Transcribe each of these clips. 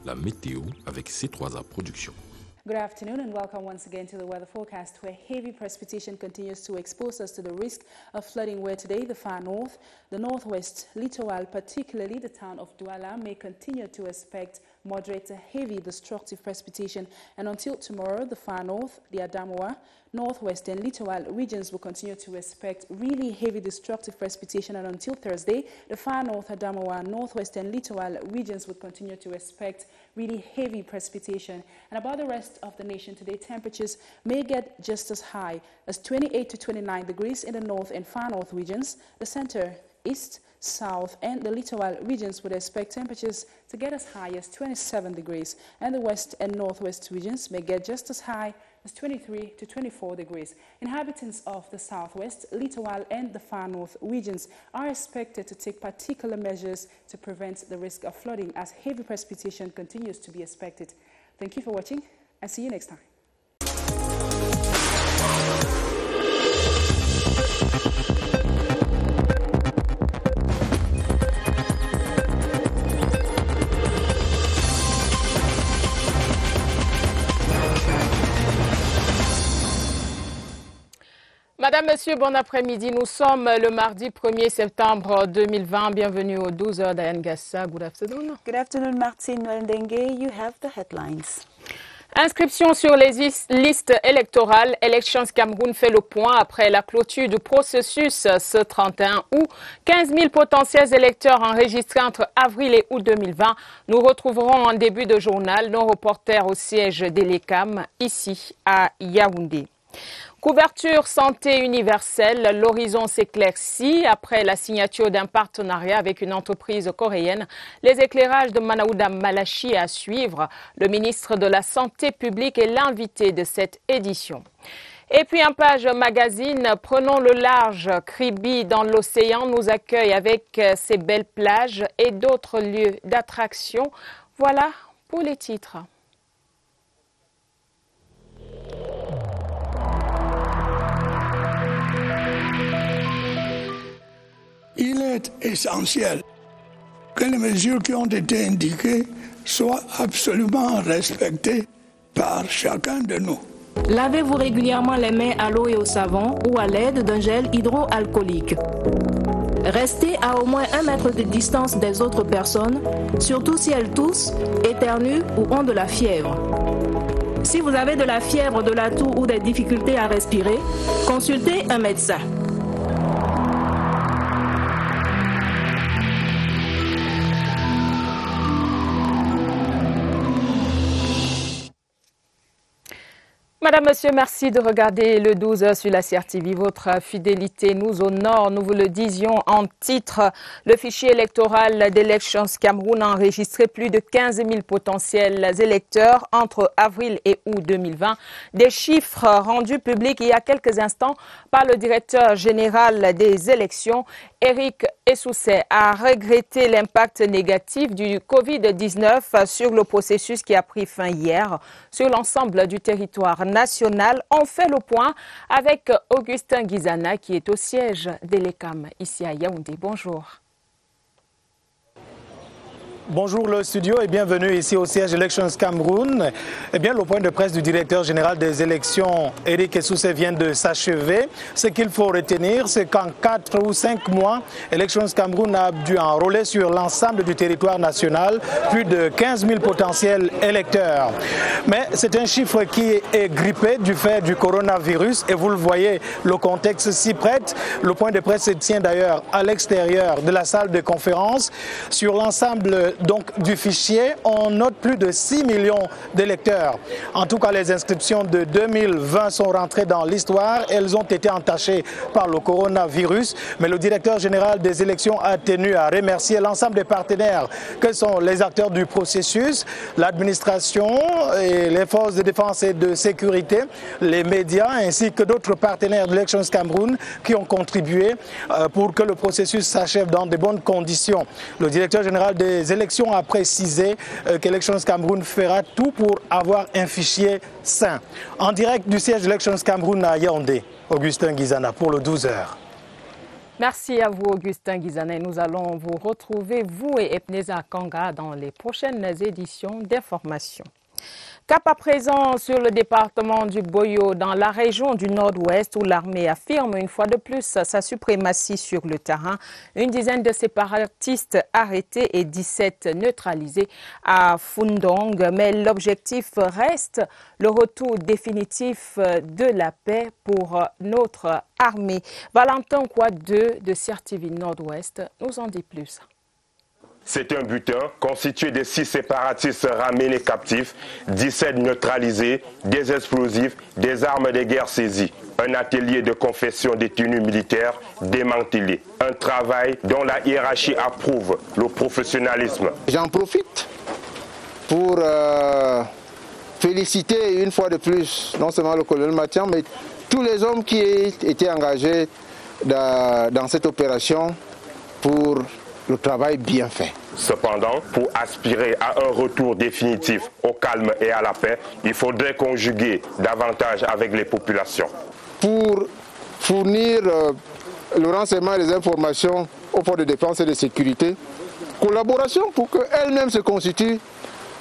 La météo avec C3A Productions. Good afternoon and welcome once again to the weather forecast, where heavy precipitation continues to expose us to the risk of flooding, where today the far north, the northwest littoral, particularly the town of Douala, may continue to expect moderate to heavy destructive precipitation. And until tomorrow, the far north, the Adamawa, northwest and littoral regions will continue to expect really heavy destructive precipitation. And until Thursday, the far north, Adamawa, northwest and littoral regions will continue to expect really heavy precipitation. And about the rest of the nation today, temperatures may get just as high as 28 to 29 degrees in the north and far north regions. The center, east, south and the littoral regions would expect temperatures to get as high as 27 degrees, and the west and northwest regions may get just as high as 23 to 24 degrees. Inhabitants of the southwest, littoral and the far north regions are expected to take particular measures to prevent the risk of flooding as heavy precipitation continues to be expected. Thank you for watching and see you next time. Madame, Monsieur, bon après-midi. Nous sommes le mardi 1er septembre 2020. Bienvenue aux 12h d'Ayan Gassa. Good afternoon. Good afternoon, Martine Ndengue. You have the headlines. Inscription sur les listes électorales. Elections Cameroun fait le point après la clôture du processus ce 31 août. 15 000 potentiels électeurs enregistrés entre avril et août 2020. Nous retrouverons en début de journal nos reporters au siège d'Elecam, ici à Yaoundé. Couverture santé universelle, l'horizon s'éclaircit après la signature d'un partenariat avec une entreprise coréenne. Les éclairages de Manaouda Malachi à suivre. Le ministre de la Santé publique est l'invité de cette édition. Et puis un page magazine, prenons le large. Kribi dans l'océan nous accueille avec ses belles plages et d'autres lieux d'attraction. Voilà pour les titres. Il est essentiel que les mesures qui ont été indiquées soient absolument respectées par chacun de nous. Lavez-vous régulièrement les mains à l'eau et au savon ou à l'aide d'un gel hydroalcoolique. Restez à au moins 1 mètre de distance des autres personnes, surtout si elles toussent, éternuent ou ont de la fièvre. Si vous avez de la fièvre, de la toux ou des difficultés à respirer, consultez un médecin. Madame, Monsieur, merci de regarder le 12h sur la CRTV. Votre fidélité nous honore. Nous vous le disions en titre. Le fichier électoral d'Elections Cameroun a enregistré plus de 15 000 potentiels électeurs entre avril et août 2020. Des chiffres rendus publics il y a quelques instants par le directeur général des élections, Eric Essoussé, a regretté l'impact négatif du Covid-19 sur le processus qui a pris fin hier sur l'ensemble du territoire national. On fait le point avec Augustin Guizana qui est au siège d'Elecam ici à Yaoundé. Bonjour. Bonjour le studio et bienvenue ici au siège Elections Cameroun. Eh bien, le point de presse du directeur général des élections, Eric Essoussé, vient de s'achever. Ce qu'il faut retenir, c'est qu'en 4 ou 5 mois, Elections Cameroun a dû enrôler sur l'ensemble du territoire national plus de 15 000 potentiels électeurs. Mais c'est un chiffre qui est grippé du fait du coronavirus et vous le voyez, le contexte s'y prête. Le point de presse se tient d'ailleurs à l'extérieur de la salle de conférence. Sur l'ensemble donc du fichier, on note plus de 6 millions d'électeurs. En tout cas, les inscriptions de 2020 sont rentrées dans l'histoire. Elles ont été entachées par le coronavirus. Mais le directeur général des élections a tenu à remercier l'ensemble des partenaires que sont les acteurs du processus, l'administration et les forces de défense et de sécurité, les médias ainsi que d'autres partenaires d'Elections Cameroun qui ont contribué pour que le processus s'achève dans de bonnes conditions. Le directeur général des élections a précisé qu'Elections Cameroun fera tout pour avoir un fichier sain. En direct du siège d'Elections Cameroun à Yaoundé, Augustin Guizana pour le 12h. Merci à vous, Augustin Guizanet. Nous allons vous retrouver, vous et Ebeneza Kanga, dans les prochaines éditions d'information. Cap à présent sur le département du Boyo, dans la région du Nord-Ouest, où l'armée affirme une fois de plus sa suprématie sur le terrain. Une dizaine de séparatistes arrêtés et 17 neutralisés à Fundong. Mais l'objectif reste le retour définitif de la paix pour notre armée. Valentin Kouad de Sierre-TV Nord-Ouest nous en dit plus. C'est un butin constitué de 6 séparatistes ramenés captifs, 17 neutralisés, des explosifs, des armes de guerre saisies. Un atelier de confession des tenues militaires démantelé. Un travail dont la hiérarchie approuve le professionnalisme. J'en profite pour féliciter une fois de plus, non seulement le colonel Mathian, mais tous les hommes qui étaient engagés dans cette opération pour le travail bien fait. Cependant, pour aspirer à un retour définitif au calme et à la paix, il faudrait conjuguer davantage avec les populations. Pour fournir le renseignement et les informations aux forces de défense et de sécurité, collaboration pour qu'elles-mêmes se constituent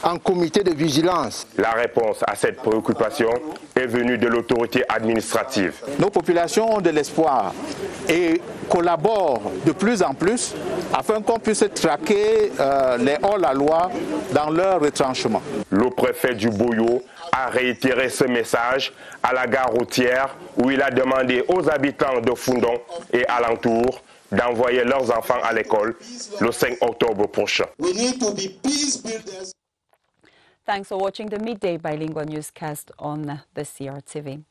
en comité de vigilance. La réponse à cette préoccupation est venue de l'autorité administrative. Nos populations ont de l'espoir et collaborent de plus en plus afin qu'on puisse traquer les hors-la-loi dans leur retranchement. Le préfet du Boyo a réitéré ce message à la gare routière où il a demandé aux habitants de Fundong et alentours d'envoyer leurs enfants à l'école le 5 octobre prochain. Thanks for watching the Midday Bilingual Newscast on the CRTV.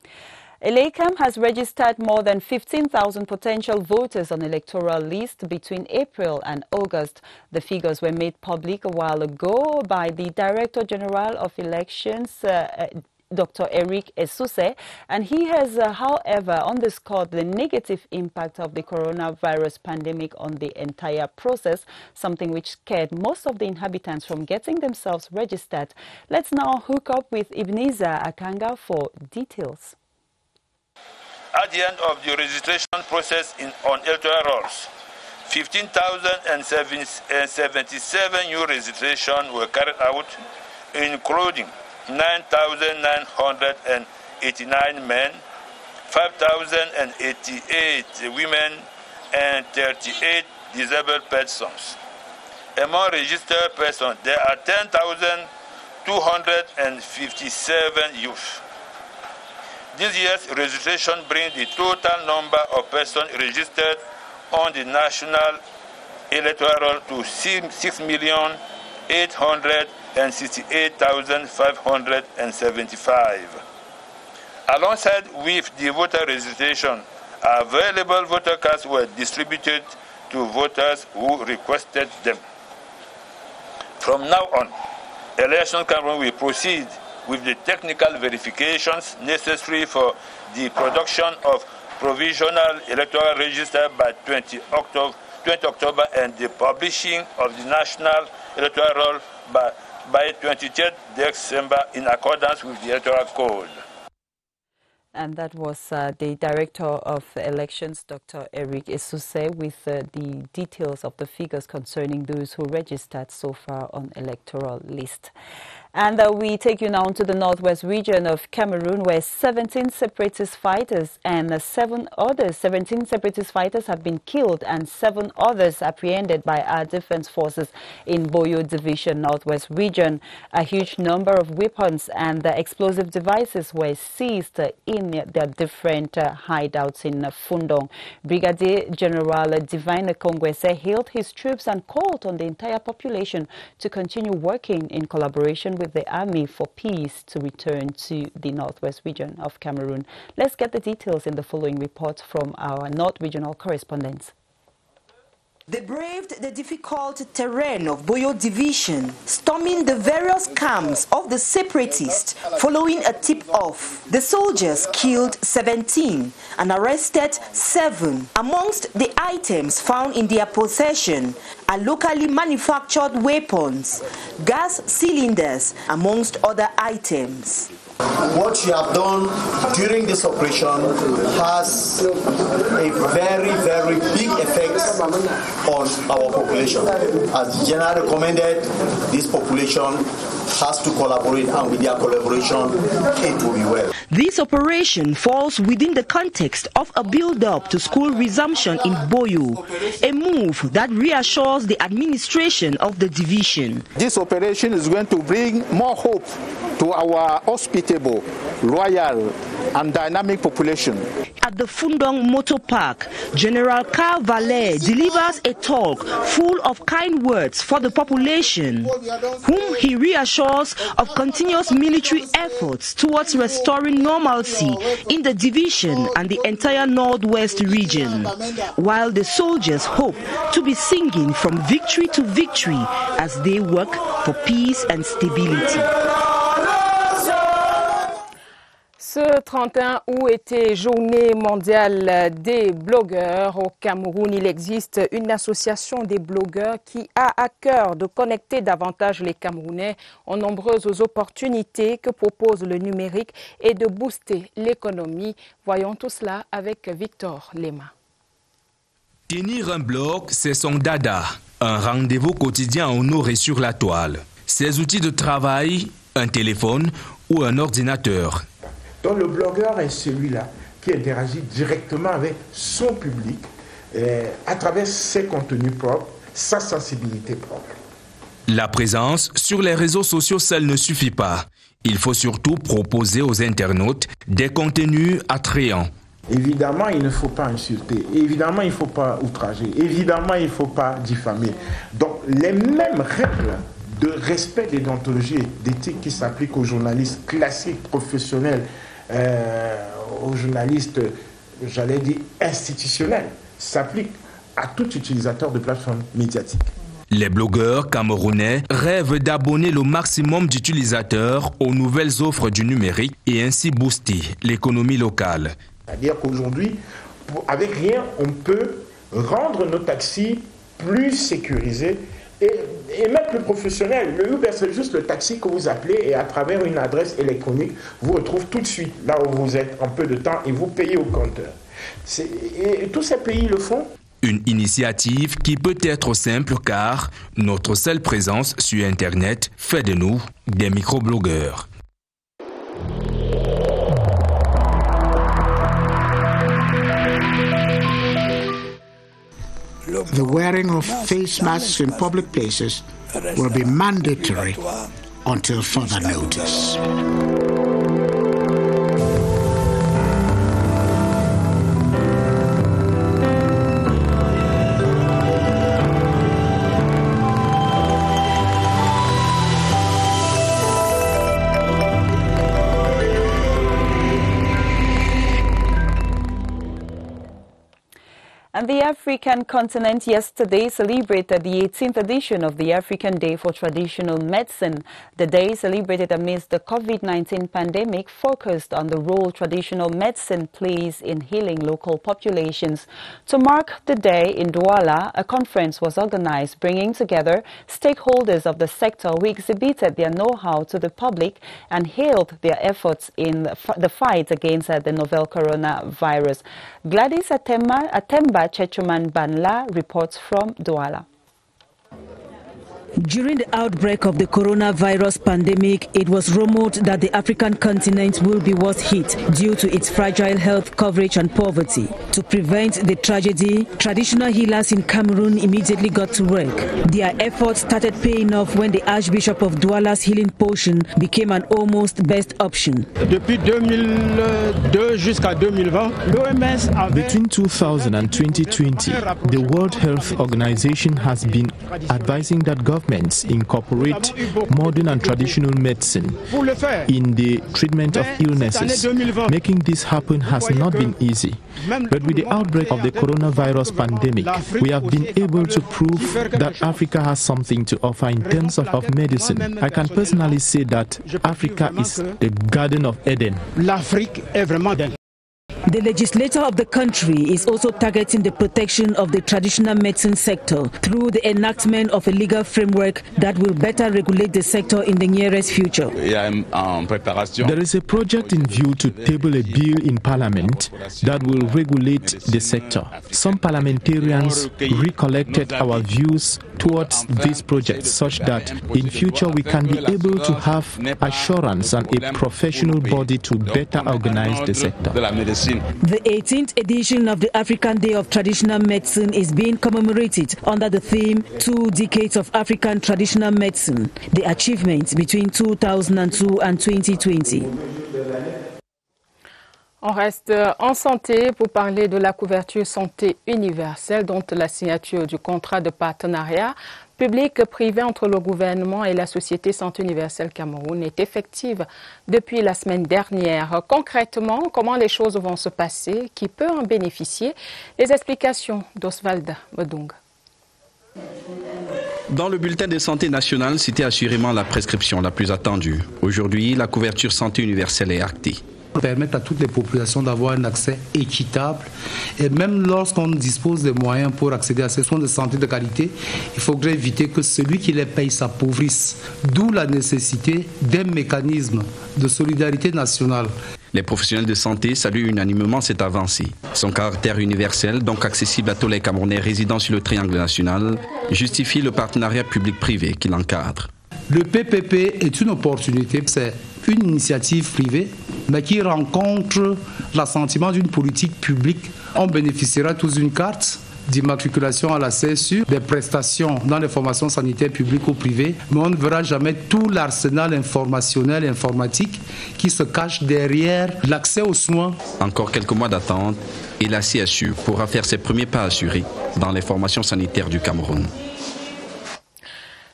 ELECAM has registered more than 15,000 potential voters on electoral list between April and August. The figures were made public a while ago by the Director General of Elections, Dr. Eric Esuse, and he has, however, underscored the negative impact of the coronavirus pandemic on the entire process, something which scared most of the inhabitants from getting themselves registered. Let's now hook up with Ebeneza Akanga for details. At the end of the registration process on electoral rolls, 15,077 new registrations were carried out, including 9,989 men, 5,088 women, and 38 disabled persons. Among registered persons, there are 10,257 youth. This year's registration brings the total number of persons registered on the national electoral roll to 6,868,575. Alongside with the voter registration, available voter cards were distributed to voters who requested them. From now on, Election Cameroon will proceed with the technical verifications necessary for the production of provisional electoral register by 20 October and the publishing of the national electoral roll by 23rd December in accordance with the Electoral Code. And that was the Director of Elections, Dr. Eric Esuse, with the details of the figures concerning those who registered so far on electoral list. And we take you now to the northwest region of Cameroon, where 17 separatist fighters and 17 separatist fighters have been killed and 7 others apprehended by our defense forces in Boyo Division, northwest region. A huge number of weapons and explosive devices were seized in their different hideouts in Fundong. Brigadier General Divine Kongwese hailed his troops and called on the entire population to continue working in collaboration with the army for peace to return to the northwest region of Cameroon. Let's get the details in the following report from our North Regional correspondents. They braved the difficult terrain of Boyo Division, storming the various camps of the separatists following a tip-off. The soldiers killed 17 and arrested 7. Amongst the items found in their possession are locally manufactured weapons, gas cylinders, amongst other items. What you have done during this operation has a very, very big effect on our population. As the General recommended, this population has to collaborate, and with their collaboration, it will be well. This operation falls within the context of a build-up to school resumption in Boyo, a move that reassures the administration of the division. This operation is going to bring more hope to our hospitable, loyal and dynamic population. At the Fundong Motor Park, General Carl Valet delivers a talk full of kind words for the population, whom he reassures of continuous military efforts towards restoring normalcy in the division and the entire Northwest region, while the soldiers hope to be singing from victory to victory as they work for peace and stability. Ce 31 août était journée mondiale des blogueurs. Au Cameroun, il existe une association des blogueurs qui a à cœur de connecter davantage les Camerounais aux nombreuses opportunités que propose le numérique et de booster l'économie. Voyons tout cela avec Victor Lema. Tenir un blog, c'est son dada, un rendez-vous quotidien à honorer sur la toile. Ses outils de travail, un téléphone ou un ordinateur. Donc le blogueur est celui-là qui interagit directement avec son public à travers ses contenus propres, sa sensibilité propre. La présence sur les réseaux sociaux seule ne suffit pas. Il faut surtout proposer aux internautes des contenus attrayants. Évidemment, il ne faut pas insulter. Évidemment, il ne faut pas outrager. Évidemment, il ne faut pas diffamer. Donc les mêmes règles de respect des déontologies et d'éthique qui s'appliquent aux journalistes classiques, professionnels, aux journalistes, j'allais dire, institutionnels, s'appliquent à tout utilisateur de plateformes médiatiques. Les blogueurs camerounais rêvent d'abonner le maximum d'utilisateurs aux nouvelles offres du numérique et ainsi booster l'économie locale. C'est-à-dire qu'aujourd'hui, avec rien, on peut rendre nos taxis plus sécurisés et même plus professionnels. Le Uber, c'est juste le taxi que vous appelez et à travers une adresse électronique, vous retrouvez tout de suite là où vous êtes en peu de temps et vous payez au compteur. Et tous ces pays le font. Une initiative qui peut être simple car notre seule présence sur Internet fait de nous des microblogueurs. The wearing of face masks in public places will be mandatory until further notice. And the African continent yesterday celebrated the 18th edition of the African Day for Traditional Medicine. The day, celebrated amidst the COVID-19 pandemic, focused on the role traditional medicine plays in healing local populations. To mark the day in Douala, a conference was organized bringing together stakeholders of the sector who exhibited their know-how to the public and hailed their efforts in the fight against the novel coronavirus. Gladys Atemba Chechuman Banla reports from Douala. During the outbreak of the coronavirus pandemic, it was rumored that the African continent will be worst hit due to its fragile health coverage and poverty. To prevent the tragedy, traditional healers in Cameroon immediately got to work. Their efforts started paying off when the Archbishop of Douala's healing potion became an almost best option. Depuis 2002 jusqu'à 2020, l'OMS avait... Between 2000 and 2020, the World Health Organization has been advising that governments incorporate modern and traditional medicine in the treatment of illnesses. Making this happen has not been easy. But with the outbreak of the coronavirus pandemic, we have been able to prove that Africa has something to offer in terms of medicine. I can personally say that Africa is the Garden of Eden. L'Afrique est vraiment The legislator of the country is also targeting the protection of the traditional medicine sector through the enactment of a legal framework that will better regulate the sector in the nearest future. There is a project in view to table a bill in Parliament that will regulate the sector. Some parliamentarians recollected our views towards this project such that in future we can be able to have assurance and a professional body to better organize the sector. The 18th edition of the African Day of Traditional Medicine is being commemorated under the theme 2 Decades of African Traditional Medicine, the achievements between 2002 and 2020. On reste en santé pour parler de la couverture santé universelle dont la signature du contrat de partenariat public-privé entre le gouvernement et la Société Santé Universelle Cameroun est effective depuis la semaine dernière. Concrètement, comment les choses vont se passer? Qui peut en bénéficier? Les explications d'Oswald Medung. Dans le bulletin de santé national, c'était assurément la prescription la plus attendue. Aujourd'hui, la couverture santé universelle est actée. Permettre à toutes les populations d'avoir un accès équitable et même lorsqu'on dispose des moyens pour accéder à ces soins de santé de qualité, il faudrait éviter que celui qui les paye s'appauvrisse, d'où la nécessité d'un mécanisme de solidarité nationale. Les professionnels de santé saluent unanimement cette avancée. Son caractère universel, donc accessible à tous les Camerounais résidant sur le triangle national, justifie le partenariat public-privé qui l'encadre. Le PPP est une opportunité, c'est une initiative privée, mais qui rencontre l'assentiment d'une politique publique. On bénéficiera tous d'une carte d'immatriculation à la CSU, des prestations dans les formations sanitaires publiques ou privées, mais on ne verra jamais tout l'arsenal informationnel et informatique qui se cache derrière l'accès aux soins. Encore quelques mois d'attente et la CSU pourra faire ses premiers pas assurés dans les formations sanitaires du Cameroun.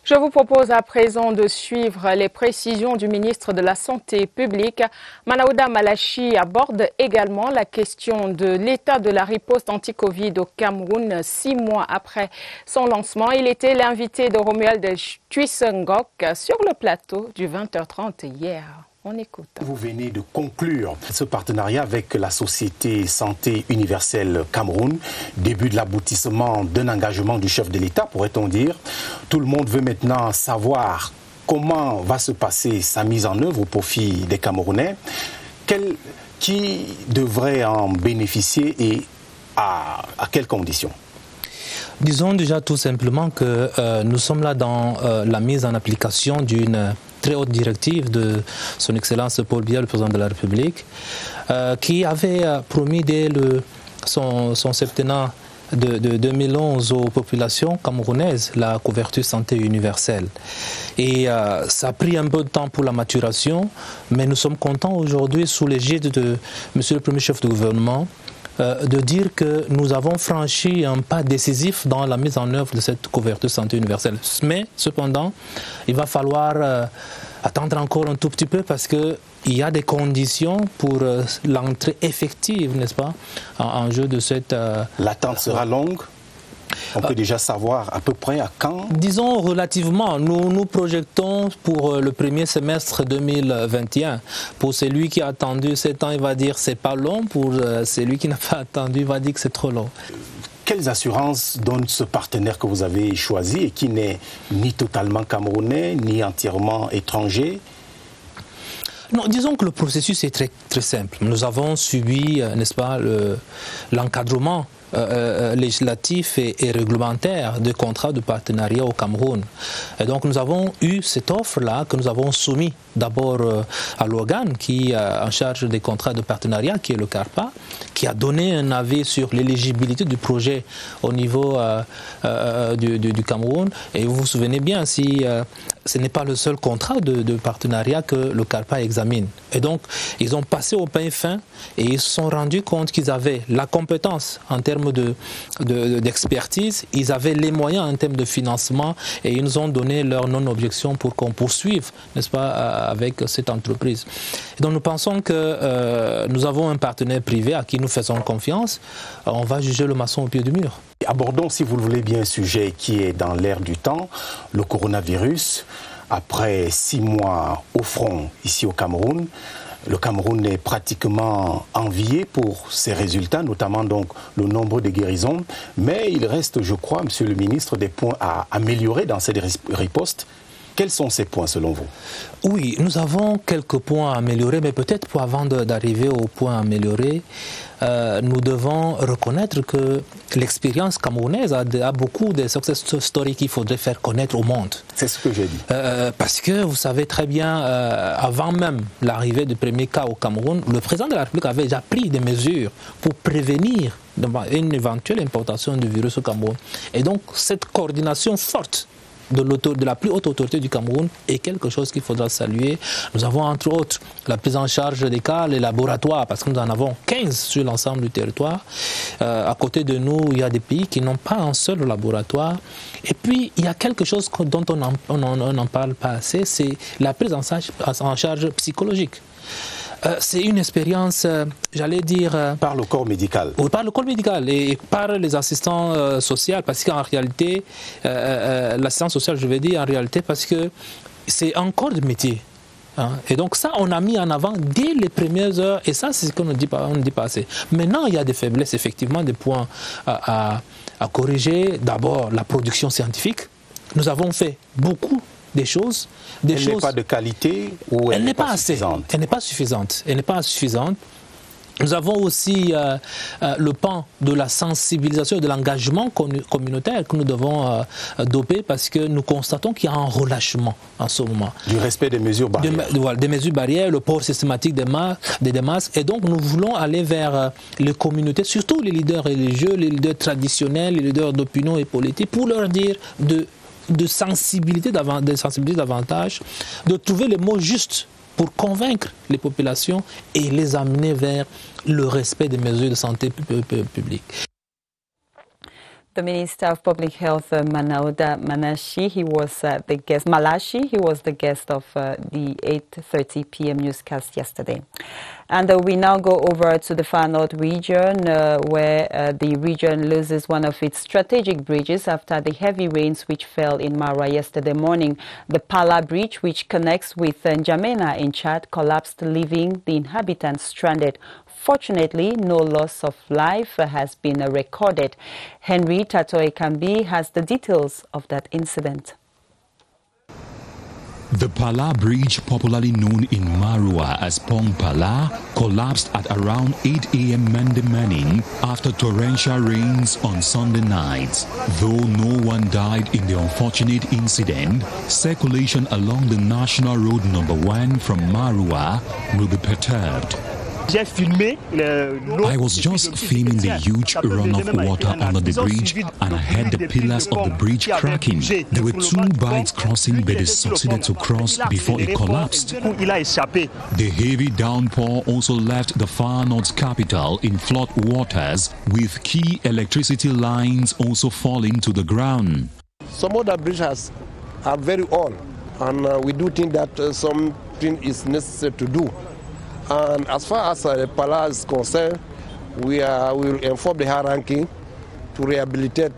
Je vous propose à présent de suivre les précisions du ministre de la Santé publique. Manaouda Malachi aborde également la question de l'état de la riposte anti-Covid au Cameroun 6 mois après son lancement. Il était l'invité de Romuald Tuissengok sur le plateau du 20h30 hier. On écoute. Vous venez de conclure ce partenariat avec la Société Santé Universelle Cameroun, début de l'aboutissement d'un engagement du chef de l'État, pourrait-on dire. Tout le monde veut maintenant savoir comment va se passer sa mise en œuvre au profit des Camerounais, qui devrait en bénéficier et à quelles conditions? Disons déjà tout simplement que nous sommes là dans la mise en application d'une très haute directive de son Excellence Paul Biya, le président de la République, qui avait promis dès son septennat de 2011 aux populations camerounaises la couverture santé universelle. Et ça a pris un peu de temps pour la maturation, mais nous sommes contents aujourd'hui, sous l'égide de Monsieur le Premier chef de gouvernement, de dire que nous avons franchi un pas décisif dans la mise en œuvre de cette couverture santé universelle. Mais cependant, il va falloir attendre encore un tout petit peu parce qu'il y a des conditions pour l'entrée effective, n'est-ce pas, en jeu de cette... L'attente sera longue? On peut déjà savoir à peu près à quand? Disons relativement. Nous projetons pour le premier semestre 2021. Pour celui qui a attendu 7 ans, il va dire que c'est pas long. Pour celui qui n'a pas attendu, il va dire que c'est trop long. Quelles assurances donne ce partenaire que vous avez choisi et qui n'est ni totalement camerounais, ni entièrement étranger? Non, disons que le processus est très, très simple. Nous avons subi, n'est-ce pas, l'encadrement législatif et réglementaire de contrats de partenariat au Cameroun. Et donc nous avons eu cette offre-là que nous avons soumise d'abord à l'organe qui est en charge des contrats de partenariat, qui est le CARPA, qui a donné un avis sur l'éligibilité du projet au niveau du Cameroun. Et vous vous souvenez bien, si ce n'est pas le seul contrat de partenariat que le CARPA examine. Et donc, ils ont passé au pain fin et ils se sont rendus compte qu'ils avaient la compétence en termes d'expertise, ils avaient les moyens en termes de financement et ils nous ont donné leur non-objection pour qu'on poursuive, n'est-ce pas, avec cette entreprise. Et donc nous pensons que nous avons un partenaire privé à qui nous faisons confiance. On va juger le maçon au pied du mur. Abordons, si vous le voulez bien, un sujet qui est dans l'air du temps, le coronavirus. Après 6 mois au front ici au Cameroun, Le Cameroun est pratiquement envié pour ses résultats, notamment donc le nombre de guérisons. Mais il reste, je crois, Monsieur le ministre, des points à améliorer dans cette riposte. Quels sont ces points selon vous? Oui, nous avons quelques points à améliorer, mais peut-être avant d'arriver aux points améliorés, nous devons reconnaître que l'expérience camerounaise a beaucoup de success stories qu'il faudrait faire connaître au monde. C'est ce que j'ai dit. Parce que vous savez très bien, avant même l'arrivée du premier cas au Cameroun, le président de la République avait déjà pris des mesures pour prévenir une éventuelle importation du virus au Cameroun. Et donc, cette coordination forte de la plus haute autorité du Cameroun est quelque chose qu'il faudra saluer. Nous avons entre autres la prise en charge des cas, les laboratoires, parce que nous en avons 15 sur l'ensemble du territoire. À côté de nous, il y a des pays qui n'ont pas un seul laboratoire. Et puis, il y a quelque chose dont on n'en parle pas assez, c'est la prise en charge psychologique. C'est une expérience, j'allais dire... Par le corps médical. Par le corps médical et par les assistants sociaux, parce qu'en réalité, l'assistance sociale, je vais dire en réalité, parce que c'est un corps de métier. Hein. Et donc ça, on a mis en avant dès les premières heures, et ça, c'est ce qu'on ne dit pas assez. Maintenant, il y a des faiblesses, effectivement, des points à corriger. D'abord, la production scientifique. Nous avons fait beaucoup des choses. Elle n'est pas de qualité ou elle n'est pas suffisante? Elle n'est pas suffisante. Elle n'est pas suffisante. Nous avons aussi le pan de la sensibilisation et de l'engagement communautaire que nous devons doper parce que nous constatons qu'il y a un relâchement en ce moment. Du respect des mesures barrières. Des mesures barrières, le port systématique des masques. Et donc nous voulons aller vers les communautés, surtout les leaders religieux, les leaders traditionnels, les leaders d'opinion et politique, pour leur dire de sensibiliser davantage, de trouver les mots justes pour convaincre les populations et les amener vers le respect des mesures de santé publique. The Minister of Public Health, Manauda Malashi, he was the guest of the 8:30 p.m. newscast yesterday. And we now go over to the Far North region, where the region loses one of its strategic bridges after the heavy rains which fell in Mara yesterday morning. The Pala Bridge, which connects with N'Djamena in Chad, collapsed, leaving the inhabitants stranded. Fortunately, no loss of life has been recorded. Henry Tatoe Kambi has the details of that incident. The Pala Bridge, popularly known in Marua as Pong Pala, collapsed at around 8 a.m. Monday morning after torrential rains on Sunday night. Though no one died in the unfortunate incident, circulation along the National Road No. 1 from Marua will be perturbed. I was just filming the huge runoff water under the bridge and I heard the pillars of the bridge cracking. There were two bikes crossing, but they succeeded to cross before it collapsed. The heavy downpour also left the Far North capital in flood waters, with key electricity lines also falling to the ground. Some other bridges are very old, and we do think that something is necessary to do. And as far as the Pala is concerned, we will inform the high ranking to rehabilitate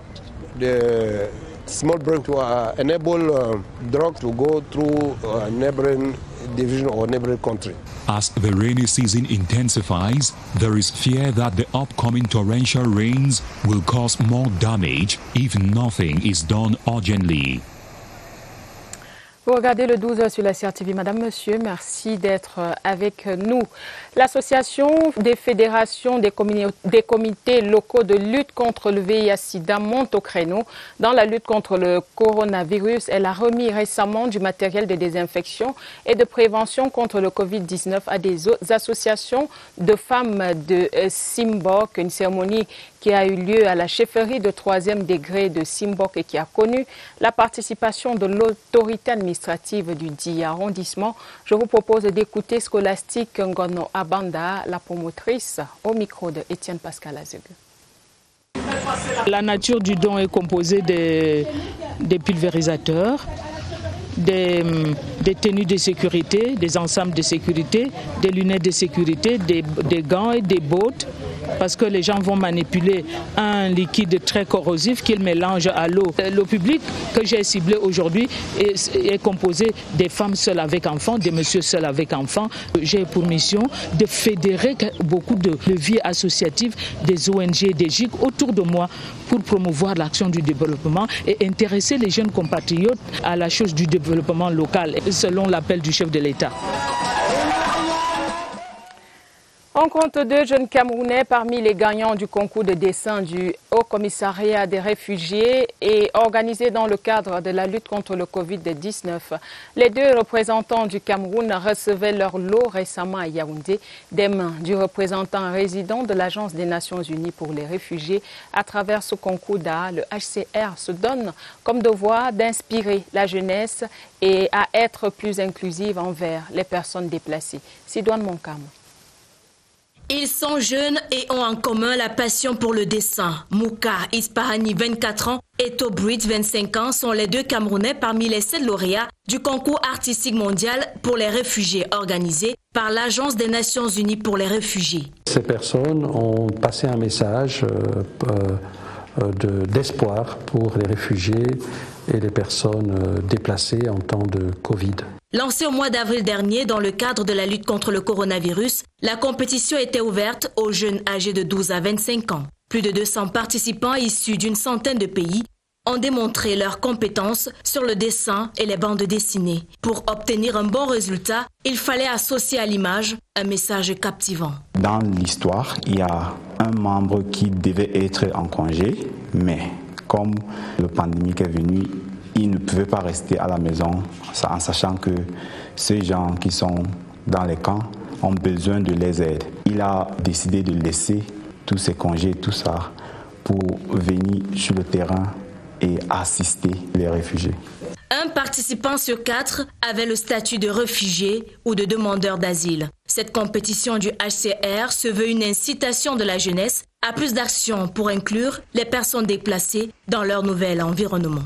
the small bridge to enable drugs to go through a neighboring division or neighboring country. As the rainy season intensifies, there is fear that the upcoming torrential rains will cause more damage if nothing is done urgently. Vous regardez le 12 sur la CRTV. Madame, Monsieur, merci d'être avec nous. L'Association des fédérations des comités locaux de lutte contre le VIH-Sida monte au créneau dans la lutte contre le coronavirus. Elle a remis récemment du matériel de désinfection et de prévention contre le Covid-19 à des associations de femmes de Simbok, une cérémonie qui a eu lieu à la chefferie de 3e degré de Simbok et qui a connu la participation de l'autorité administrative du dit arrondissement. Je vous propose d'écouter Scholastique Ngono Abanda, la promotrice, au micro de Étienne Pascal Azegu. La nature du don est composée des pulvérisateurs, des tenues de sécurité, des ensembles de sécurité, des lunettes de sécurité, des gants et des bottes, parce que les gens vont manipuler un liquide très corrosif qu'ils mélangent à l'eau. Le public que j'ai ciblé aujourd'hui est composé des femmes seules avec enfants, des messieurs seuls avec enfants. J'ai pour mission de fédérer beaucoup de leviers associatifs, des ONG, des GIC autour de moi pour promouvoir l'action du développement et intéresser les jeunes compatriotes à la chose du développement local, selon l'appel du chef de l'État. On compte 2 jeunes Camerounais parmi les gagnants du concours de dessin du Haut Commissariat des réfugiés et organisé dans le cadre de la lutte contre le Covid-19. Les 2 représentants du Cameroun recevaient leur lot récemment à Yaoundé des mains du représentant résident de l'Agence des Nations Unies pour les réfugiés. À travers ce concours d'art, le HCR se donne comme devoir d'inspirer la jeunesse et à être plus inclusive envers les personnes déplacées. Sidoine Monkam. Ils sont jeunes et ont en commun la passion pour le dessin. Mouka Isparani, 24 ans, et Tobrit, 25 ans, sont les 2 Camerounais parmi les 7 lauréats du concours artistique mondial pour les réfugiés organisé par l'Agence des Nations Unies pour les réfugiés. Ces personnes ont passé un message d'espoir pour les réfugiés et les personnes déplacées en temps de Covid. Lancée au mois d'avril dernier dans le cadre de la lutte contre le coronavirus, la compétition était ouverte aux jeunes âgés de 12 à 25 ans. Plus de 200 participants issus d'une centaine de pays ont démontré leurs compétences sur le dessin et les bandes dessinées. Pour obtenir un bon résultat, il fallait associer à l'image un message captivant. Dans l'histoire, il y a un membre qui devait être en congé, mais comme la pandémie est venue, il ne pouvait pas rester à la maison en sachant que ces gens qui sont dans les camps ont besoin de les aides. Il a décidé de laisser tous ses congés, tout ça, pour venir sur le terrain et assister les réfugiés. Un participant sur 4 avait le statut de réfugié ou de demandeur d'asile. Cette compétition du HCR se veut une incitation de la jeunesse à plus d'actions pour inclure les personnes déplacées dans leur nouvel environnement.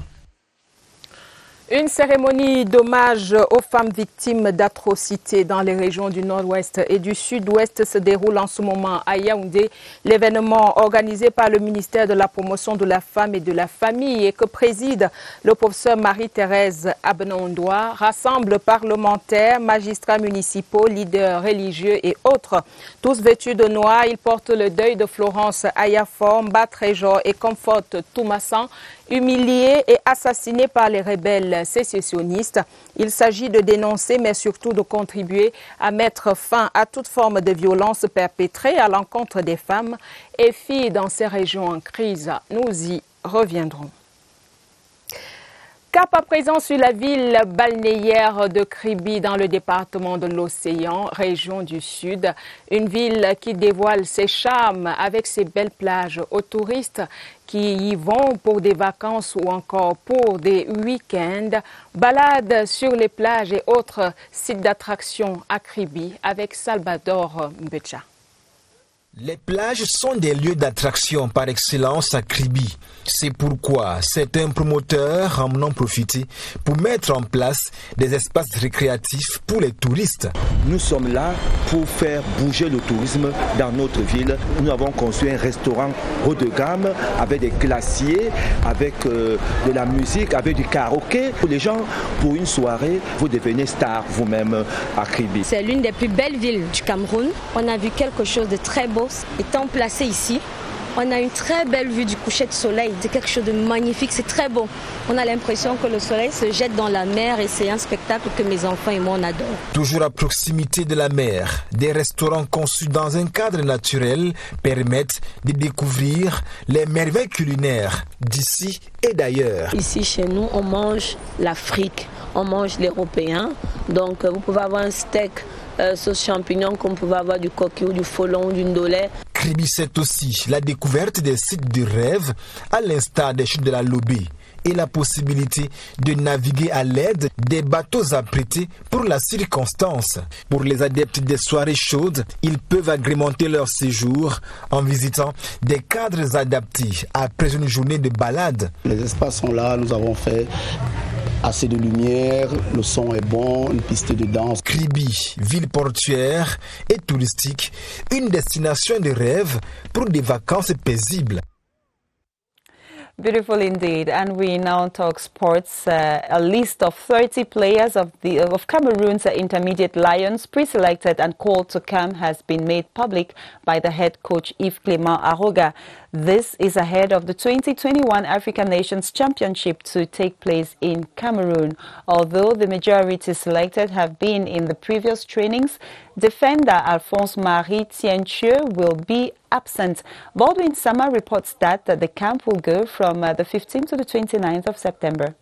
Une cérémonie d'hommage aux femmes victimes d'atrocités dans les régions du nord-ouest et du sud-ouest se déroule en ce moment à Yaoundé. L'événement organisé par le ministère de la Promotion de la Femme et de la Famille et que préside le professeur Marie-Thérèse Abenondoa rassemble parlementaires, magistrats municipaux, leaders religieux et autres. Tous vêtus de noir, ils portent le deuil de Florence Ayafor, Mbatrejor et Comfort Toumassan, humiliés et assassinés par les rebelles sécessionnistes. Il s'agit de dénoncer, mais surtout de contribuer à mettre fin à toute forme de violence perpétrée à l'encontre des femmes et filles dans ces régions en crise. Nous y reviendrons. Cap à présent sur la ville balnéaire de Kribi dans le département de l'Océan, région du Sud. Une ville qui dévoile ses charmes avec ses belles plages aux touristes qui y vont pour des vacances ou encore pour des week-ends. Balades sur les plages et autres sites d'attraction à Kribi avec Salvador Mbecha. Les plages sont des lieux d'attraction par excellence à Kribi. C'est pourquoi certains promoteurs en ont profité pour mettre en place des espaces récréatifs pour les touristes. Nous sommes là pour faire bouger le tourisme dans notre ville. Nous avons construit un restaurant haut de gamme avec des glaciers, avec de la musique, avec du karaoké. Pour les gens, pour une soirée, vous devenez star vous-même à Kribi. C'est l'une des plus belles villes du Cameroun. On a vu quelque chose de très beau. Étant placé ici, on a une très belle vue du coucher de soleil, c'est quelque chose de magnifique, c'est très beau. On a l'impression que le soleil se jette dans la mer et c'est un spectacle que mes enfants et moi on adore. Toujours à proximité de la mer, des restaurants conçus dans un cadre naturel permettent de découvrir les merveilles culinaires d'ici et d'ailleurs. Ici chez nous, on mange l'Afrique, on mange l'européen, donc vous pouvez avoir un steak sauce champignon comme vous pouvez avoir du coquille ou du folon ou du ndolé. Kribi, c'est aussi la découverte des sites de rêve à l'instar des chutes de la Lobé et la possibilité de naviguer à l'aide des bateaux apprêtés pour la circonstance. Pour les adeptes des soirées chaudes, ils peuvent agrémenter leur séjour en visitant des cadres adaptés après une journée de balade. Les espaces sont là, nous avons fait assez de lumière, le son est bon, une piste de danse. Kribi, ville portuaire et touristique, une destination de rêve pour des vacances paisibles. Beautiful indeed, and we now talk sports. A list of 30 players of Cameroon's intermediate Lions, pre-selected and called to camp, has been made public by the head coach Yves Clément Aroga. This is ahead of the 2021 African Nations Championship to take place in Cameroon. Although the majority selected have been in the previous trainings, defender Alphonse-Marie Tiencheux will be absent. Baldwin Sama reports that the camp will go from the 15th to the 29th of September.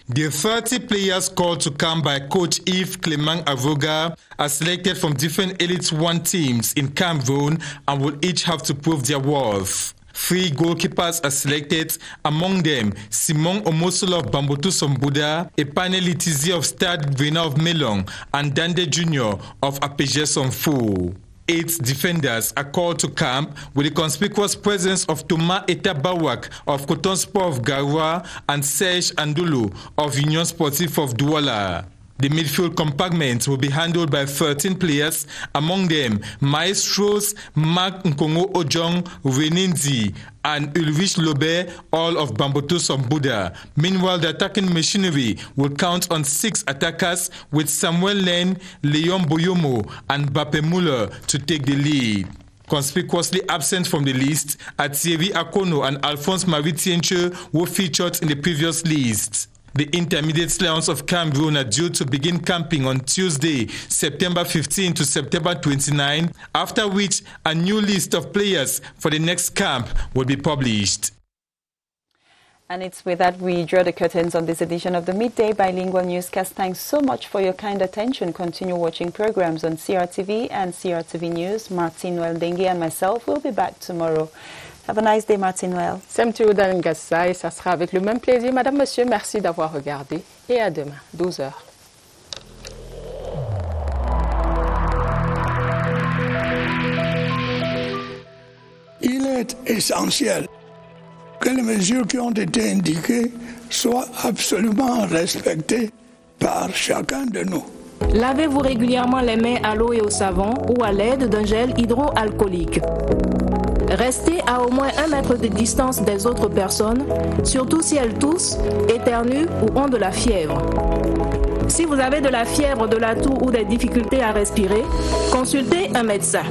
The 30 players called to camp by coach Yves Clément Aroga are selected from different Elite One teams in Cameroon and will each have to prove their worth. 3 goalkeepers are selected, among them Simon Omosolo of Bambotou Sombuda, Epane Litizi of Stade Rennais of Melon, and Dande Jr. of Apege Somfou. 8 defenders are called to camp with the conspicuous presence of Thomas Etabawak of Coton Sport of Garoua and Serge Andulu of Union Sportif of Douala. The midfield compartment will be handled by 13 players, among them Maestros Mark Nkongo Ojong, Reninzi, and Ulrich Lobe, all of Bambotou Sombuda. Meanwhile, the attacking machinery will count on 6 attackers with Samuel Len, Leon Boyomo, and Bape Muller to take the lead. Conspicuously absent from the list are Thierry Akono and Alphonse-Marie Tiencheux, who featured in the previous list. The intermediate Lions of Cameroon are due to begin camping on Tuesday, September 15 to September 29, after which a new list of players for the next camp will be published. And it's with that we draw the curtains on this edition of the Midday Bilingual Newscast. Thanks so much for your kind attention. Continue watching programs on CRTV and CRTV News. Martine Weldengue and myself will be back tomorrow. Have a nice day, Martine Well. Same to you, Dan Gassa, et ça sera avec le même plaisir. Madame, Monsieur, merci d'avoir regardé et à demain, 12h. Il est essentiel que les mesures qui ont été indiquées soient absolument respectées par chacun de nous. Lavez-vous régulièrement les mains à l'eau et au savon ou à l'aide d'un gel hydroalcoolique. Restez à au moins 1 mètre de distance des autres personnes, surtout si elles toussent, éternuent ou ont de la fièvre. Si vous avez de la fièvre, de la toux ou des difficultés à respirer, consultez un médecin.